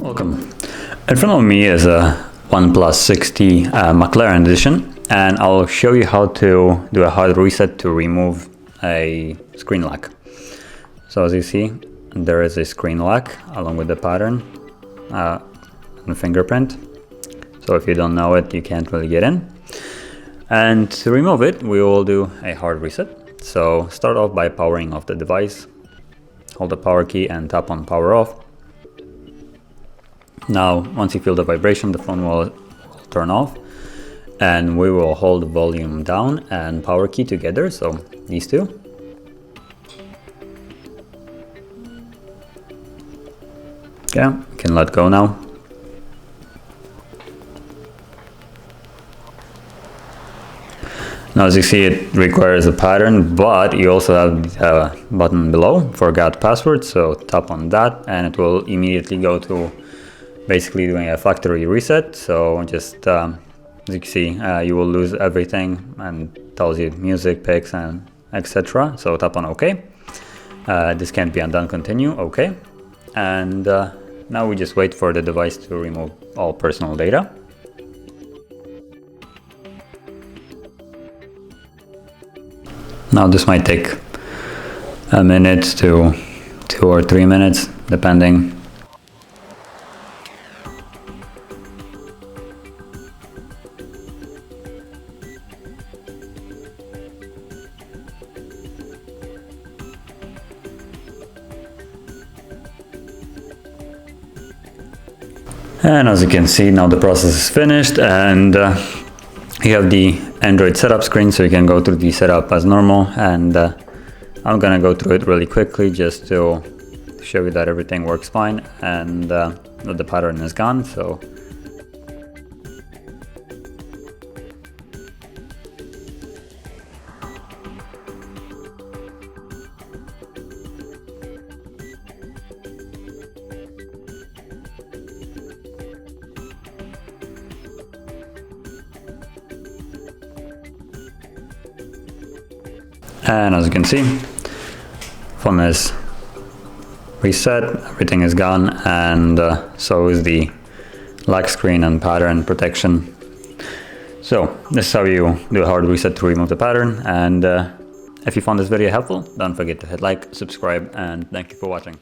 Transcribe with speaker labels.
Speaker 1: Welcome. In front of me is a OnePlus 60 McLaren edition, and I'll show you how to do a hard reset to remove a screen lock. So as you see, there is a screen lock along with the pattern and fingerprint. So if you don't know it, you can't really get in. And to remove it, we will do a hard reset. So start off by powering off the device. Hold the power key and tap on power off. Now, once you feel the vibration, the phone will turn off, and we will hold volume down and power key together, so these two. Okay, you can let go now. Now, as you see, it requires a pattern, but you also have a button below, forgot password, so tap on that and it will immediately go to basically doing a factory reset. So just as you can see, you will lose everything, and tells you music, pics, and etc. So tap on OK. This can't be undone, continue, OK. And now we just wait for the device to remove all personal data. Now this might take a minute to 2 or 3 minutes, depending. And as you can see, now the process is finished, and you have the Android setup screen, so you can go through the setup as normal. And I'm gonna go through it really quickly just to show you that everything works fine and that the pattern is gone. So and as you can see, phone is reset, everything is gone, and so is the lock screen and pattern protection. So this is how you do a hard reset to remove the pattern. And if you found this video helpful, don't forget to hit like, subscribe, and thank you for watching.